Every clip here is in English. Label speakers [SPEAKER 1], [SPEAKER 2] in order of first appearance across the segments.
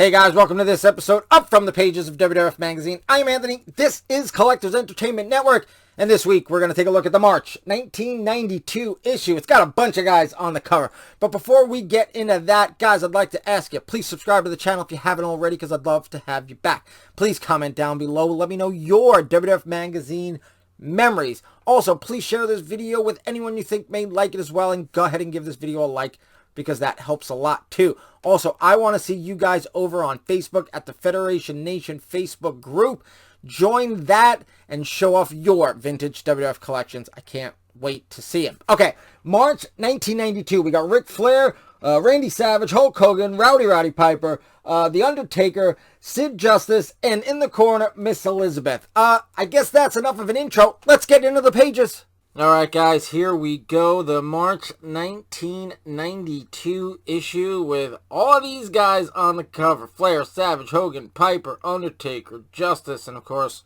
[SPEAKER 1] Hey guys, welcome to this episode up from the pages of WWF Magazine. I'm Anthony. This is Collectors Entertainment Network. And this week, we're going to take a look at the March 1992 issue. It's got a bunch of guys on the cover. But before we get into that, guys, I'd like to ask you, please subscribe to the channel if you haven't already, because I'd love to have you back. Please comment down below. Let me know your WWF Magazine memories. Also, please share this video with anyone you think may like it as well. And go ahead and give this video a like, because that helps a lot too. Also, I want to see you guys over on Facebook at the Federation Nation Facebook group. Join that and show off your vintage WWF collections. I can't wait to see them. Okay, March 1992. We got Ric Flair, Randy Savage, Hulk Hogan, Roddy Piper, The Undertaker, Sid Justice, and in the corner, Miss Elizabeth. I guess that's enough of an intro. Let's get into the pages. Alright guys, here we go. The March 1992 issue with all these guys on the cover. Flair, Savage, Hogan, Piper, Undertaker, Justice, and of course,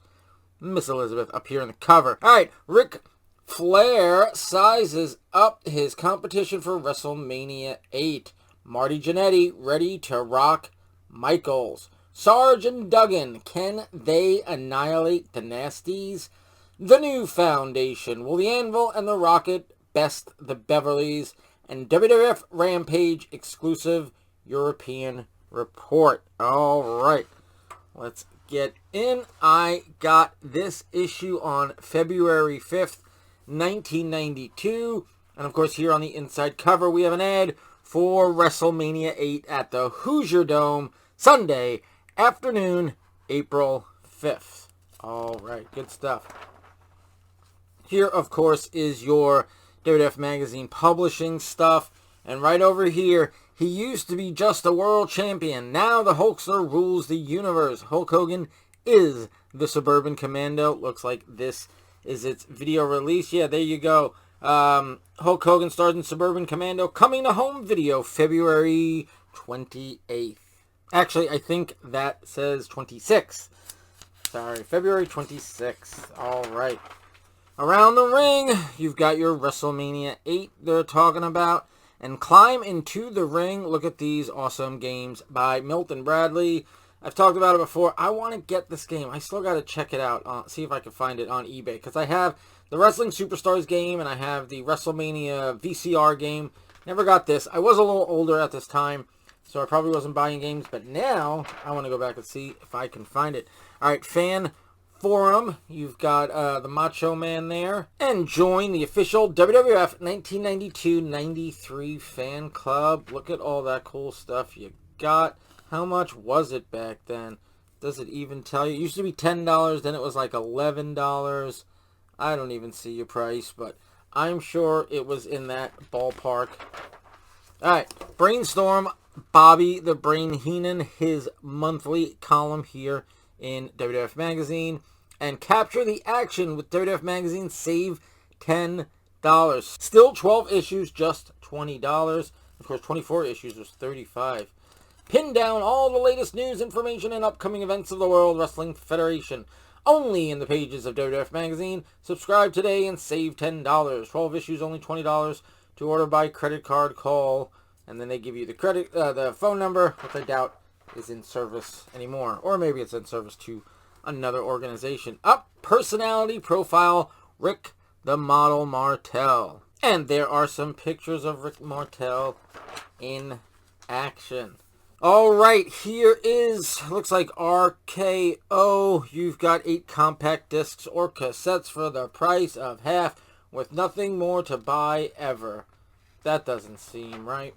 [SPEAKER 1] Miss Elizabeth up here in the cover. Alright, Ric Flair sizes up his competition for WrestleMania 8. Marty Jannetty ready to rock Michaels. Sarge and Duggan, can they annihilate the Nasties? The New Foundation, will the Anvil and the Rocket best the Beverleys? And WWF Rampage exclusive European report. Alright, let's get in. I got this issue on February 5th, 1992. And of course here on the inside cover we have an ad for WrestleMania 8 at the Hoosier Dome, Sunday afternoon, April 5th. Alright, good stuff. Here, of course, is your WWF Magazine publishing stuff. And right over here, he used to be just a world champion. Now the Hulkster rules the universe. Hulk Hogan is the Suburban Commando. Looks like this is its video release. Yeah, there you go. Hulk Hogan stars in Suburban Commando. Coming to home video, February 28th. Actually, I think that says 26th. Sorry, February 26th. All right. Around the ring, you've got your WrestleMania 8 they're talking about. And Climb into the Ring. Look at these awesome games by Milton Bradley. I've talked about it before. I want to get this game. I still got to check it out. See if I can find it on eBay. Because I have the Wrestling Superstars game and I have the WrestleMania VCR game. Never got this. I was a little older at this time, so I probably wasn't buying games. But now, I want to go back and see if I can find it. Alright, Fan Forum, you've got the Macho Man there, and join the official WWF 1992-93 fan club. Look at all that cool stuff you got. How much was it back then? Does it even tell you? It used to be $10, then it was like $11. I don't even see a price, but I'm sure it was in that ballpark. Alright, Brainstorm, Bobby the Brain Heenan, his monthly column here in WWF Magazine, and capture the action with WWF Magazine. Save $10. Still 12 issues, just $20. Of course, 24 issues was $35. Pin down all the latest news, information, and upcoming events of the World Wrestling Federation. Only in the pages of WWF Magazine. Subscribe today and save $10. 12 issues, only $20. To order by credit card, call, and then they give you the phone number, which I doubt is in service anymore, or maybe it's in service to another organization. Up, personality profile, Rick the Model Martel, and there are some pictures of Rick Martel in action. All right, here is, looks like RKO. You've got 8 compact discs or cassettes for the price of half, with nothing more to buy ever. That doesn't seem right.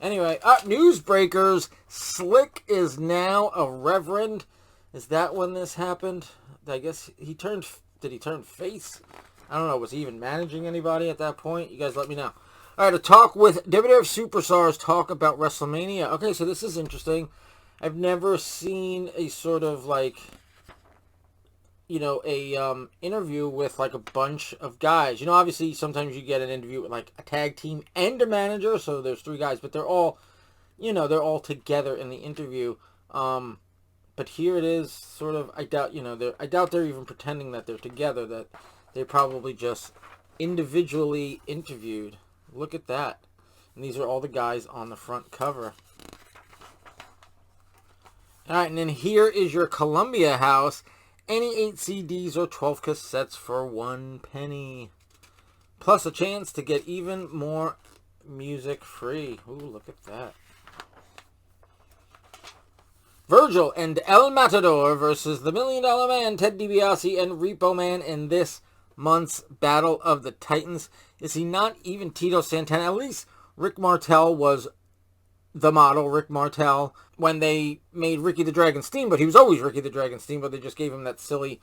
[SPEAKER 1] Anyway, Newsbreakers. Slick is now a reverend. Is that when this happened? I guess he turned... Did he turn face? I don't know. Was he even managing anybody at that point? You guys let me know. Alright, a talk with WWF Superstars. Talk about WrestleMania. Okay, so this is interesting. I've never seen a sort of like... You know, a interview with like a bunch of guys. You know, obviously sometimes you get an interview with like a tag team and a manager, so there's 3 guys, but they're all, you know, they're all together in the interview. But here it is, sort of. I doubt, you know, I doubt they're even pretending that they're together. That they probably just individually interviewed. Look at that, and these are all the guys on the front cover. Alright, and then here is your Columbia House. Any 8 CDs or 12 cassettes for 1 penny. Plus a chance to get even more music free. Ooh, look at that. Virgil and El Matador versus the $1 Million Man, Ted DiBiase, and Repo Man in this month's Battle of the Titans. Is he not even Tito Santana? At least Rick Martel was the model, Rick Martel, when they made Ricky the Dragon Steamboat. He was always Ricky the Dragon Steamboat. They just gave him that silly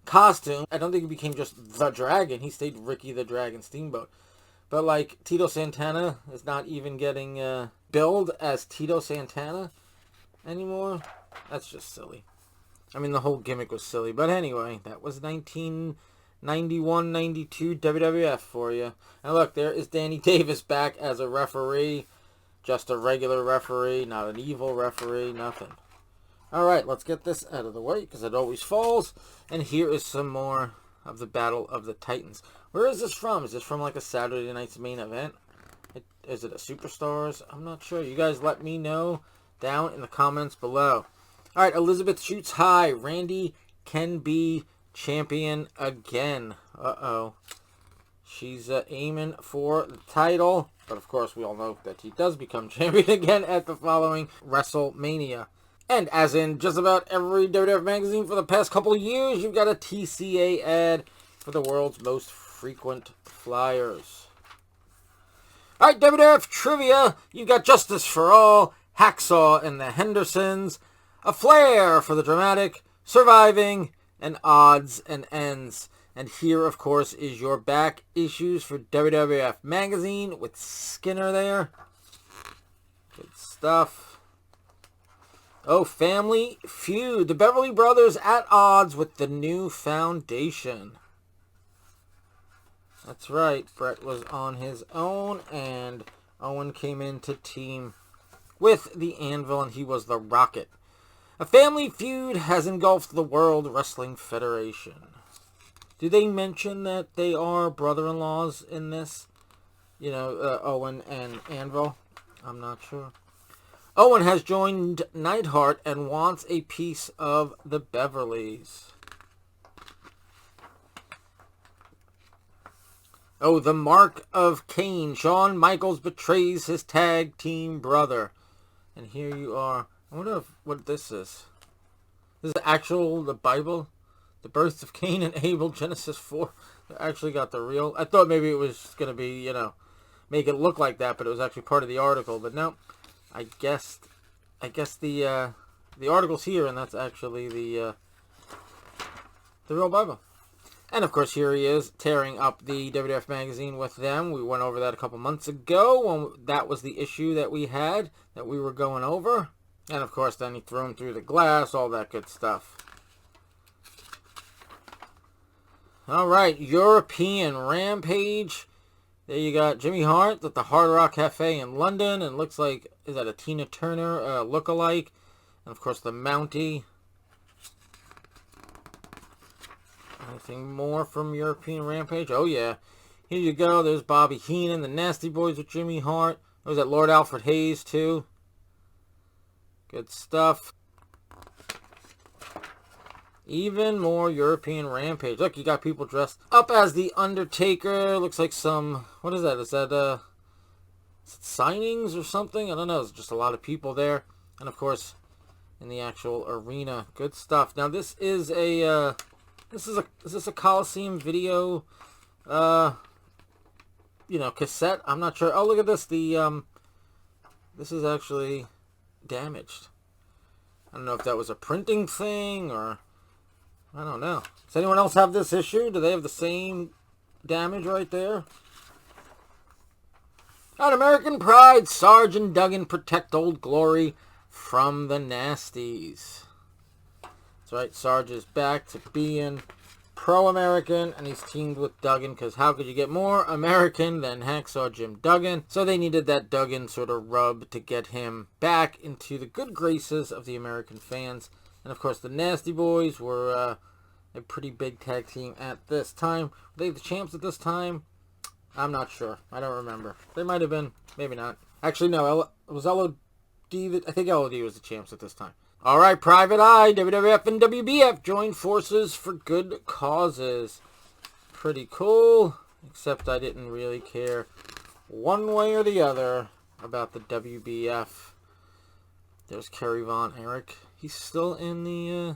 [SPEAKER 1] costume. I don't think he became just the Dragon. He stayed Ricky the Dragon Steamboat. But like Tito Santana is not even getting billed as Tito Santana anymore. That's just silly. I mean, the whole gimmick was silly. But anyway, that was 1991-92 WWF for you. And look, there is Danny Davis back as a referee. Just a regular referee, not an evil referee, nothing. Alright, let's get this out of the way, because it always falls. And here is some more of the Battle of the Titans. Where is this from? Is this from like a Saturday Night's Main Event? Is it a Superstars? I'm not sure. You guys let me know down in the comments below. Alright, Elizabeth shoots high. Randy can be champion again. Uh-oh. She's aiming for the title. But of course, we all know that he does become champion again at the following WrestleMania. And as in just about every WWF magazine for the past couple of years, you've got a TCA ad for the world's most frequent flyers. Alright, WWF Trivia. You've got Justice for All, Hacksaw and the Hendersons, a Flair for the dramatic, surviving, and odds and ends. And here, of course, is your back issues for WWF Magazine with Skinner there. Good stuff. Oh, Family Feud. The Beverly Brothers at odds with the new foundation. That's right. Bret was on his own, and Owen came in to team with the Anvil, and he was the Rocket. A family feud has engulfed the World Wrestling Federation. Do they mention that they are brother-in-laws in this? You know, Owen and Anvil? I'm not sure. Owen has joined Neidhart and wants a piece of the Beverlys. Oh, the Mark of Cain. Shawn Michaels betrays his tag team brother. And here you are. I wonder what this is. This is the Bible? The birth of Cain and Abel, Genesis 4. They actually got the real. I thought maybe it was going to be, you know, make it look like that, but it was actually part of the article. But no, I guess the article's here, and that's actually the real Bible. And of course, here he is tearing up the WWF magazine with them. We went over that a couple months ago when that was the issue that we had that we were going over. And of course, then he threw him through the glass, all that good stuff. Alright, European Rampage. There you got Jimmy Hart at the Hard Rock Cafe in London. And it looks like, is that a Tina Turner look-alike? And of course the Mountie. Anything more from European Rampage? Oh yeah. Here you go. There's Bobby Heenan, the Nasty Boys with Jimmy Hart. Was that Lord Alfred Hayes too? Good stuff. Even more European Rampage. Look, you got people dressed up as the Undertaker. Looks like some, what is that? Is that signings or something? I don't know. It's just a lot of people there. And of course, in the actual arena. Good stuff. Now this is a is this a Coliseum video you know, cassette? I'm not sure. Oh, look at this. The this is actually damaged. I don't know if that was a printing thing or I don't know. Does anyone else have this issue? Do they have the same damage right there? At American Pride, Sarge and Duggan protect Old Glory from the Nasties. That's right, Sarge is back to being pro-American, and he's teamed with Duggan, because how could you get more American than Hacksaw Jim Duggan? So they needed that Duggan sort of rub to get him back into the good graces of the American fans. And of course, the Nasty Boys were a pretty big tag team at this time. Were they the champs at this time? I'm not sure. I don't remember. They might have been. Maybe not. Actually, no. It was LOD. I think LOD was the champs at this time. All right, Private Eye, WWF and WBF join forces for good causes. Pretty cool, except I didn't really care one way or the other about the WBF. There's Kerry Von Erich. He's still in the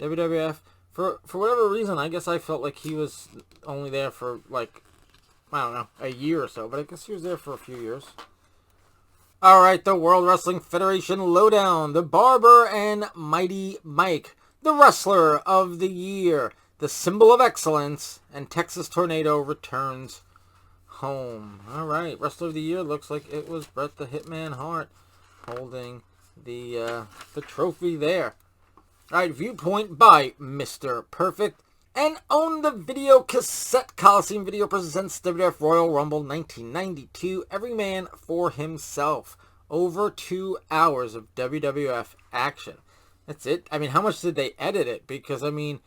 [SPEAKER 1] WWF. For whatever reason, I guess I felt like he was only there for, like, I don't know, a year or so. But I guess he was there for a few years. All right, the World Wrestling Federation Lowdown. The Barber and Mighty Mike. The Wrestler of the Year. The Symbol of Excellence. And Texas Tornado returns home. All right, Wrestler of the Year looks like it was Bret the Hitman Hart holding the trophy there. All right, Viewpoint by Mr. Perfect. And Own the Video Cassette. Coliseum Video presents WWF Royal Rumble 1992. Every man for himself. Over 2 hours of WWF action. That's it. I mean, how much did they edit it? Because, I mean,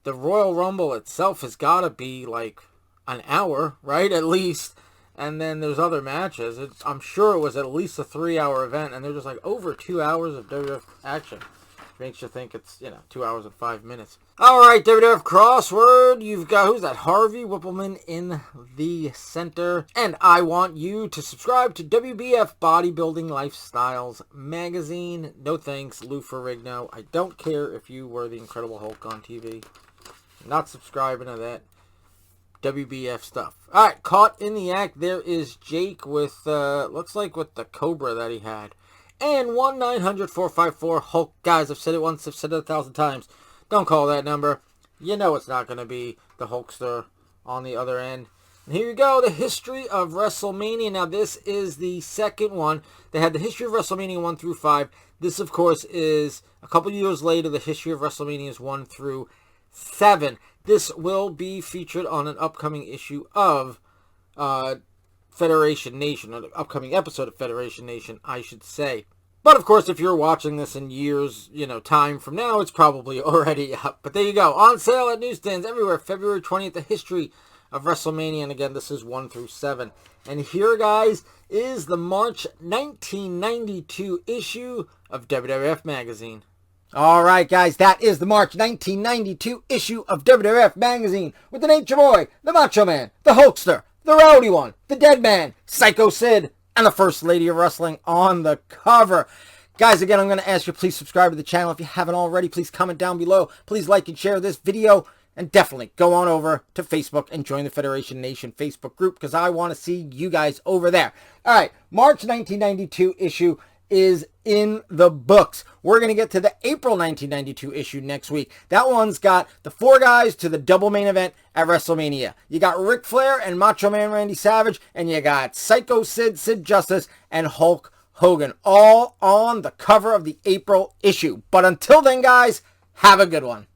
[SPEAKER 1] the Royal Rumble itself has got to be like an hour, right? At least. And then there's other matches. I'm sure it was at least a 3-hour event. And they're just like over 2 hours of WWF action. Makes you think it's, 2 hours and 5 minutes. All right, WWF Crossword. You've got, who's that? Harvey Whippleman in the center. And I want you to subscribe to WBF Bodybuilding Lifestyles magazine. No thanks, Lou Ferrigno. I don't care if you were the Incredible Hulk on TV. I'm not subscribing to that WBF stuff. All right, caught in the act. There is Jake with, looks like with the Cobra that he had. And 1-900-454-HULK. Guys, I've said it once, I've said it 1,000 times. Don't call that number. You know it's not going to be the Hulkster on the other end. And here you go, the history of WrestleMania. Now, this is the second one. They had the history of WrestleMania 1 through 5. This, of course, is a couple years later, the history of WrestleManias 1 through 7. This will be featured on an upcoming issue of Federation Nation, or the upcoming episode of Federation Nation, I should say. But, of course, if you're watching this in years, time from now, it's probably already up. But there you go. On sale at newsstands everywhere. February 20th, the history of WrestleMania. And, again, this is 1 through 7. And here, guys, is the March 1992 issue of WWF Magazine. All right, guys, that is the March 1992 issue of WWF Magazine with the Nature Boy, the Macho Man, the Hulkster, the Rowdy One, the Dead Man, Psycho Sid, and the First Lady of Wrestling on the cover. Guys, again, I'm going to ask you, please subscribe to the channel. If you haven't already, please comment down below. Please like and share this video. And definitely go on over to Facebook and join the Federation Nation Facebook group, because I want to see you guys over there. All right, March 1992 issue is in the books. We're going to get to the April 1992 issue next week. That one's got the 4 guys to the double main event at WrestleMania. You got Ric Flair and Macho Man Randy Savage, and you got Psycho Sid, Sid Justice, and Hulk Hogan, all on the cover of the April issue. But until then, guys, have a good one.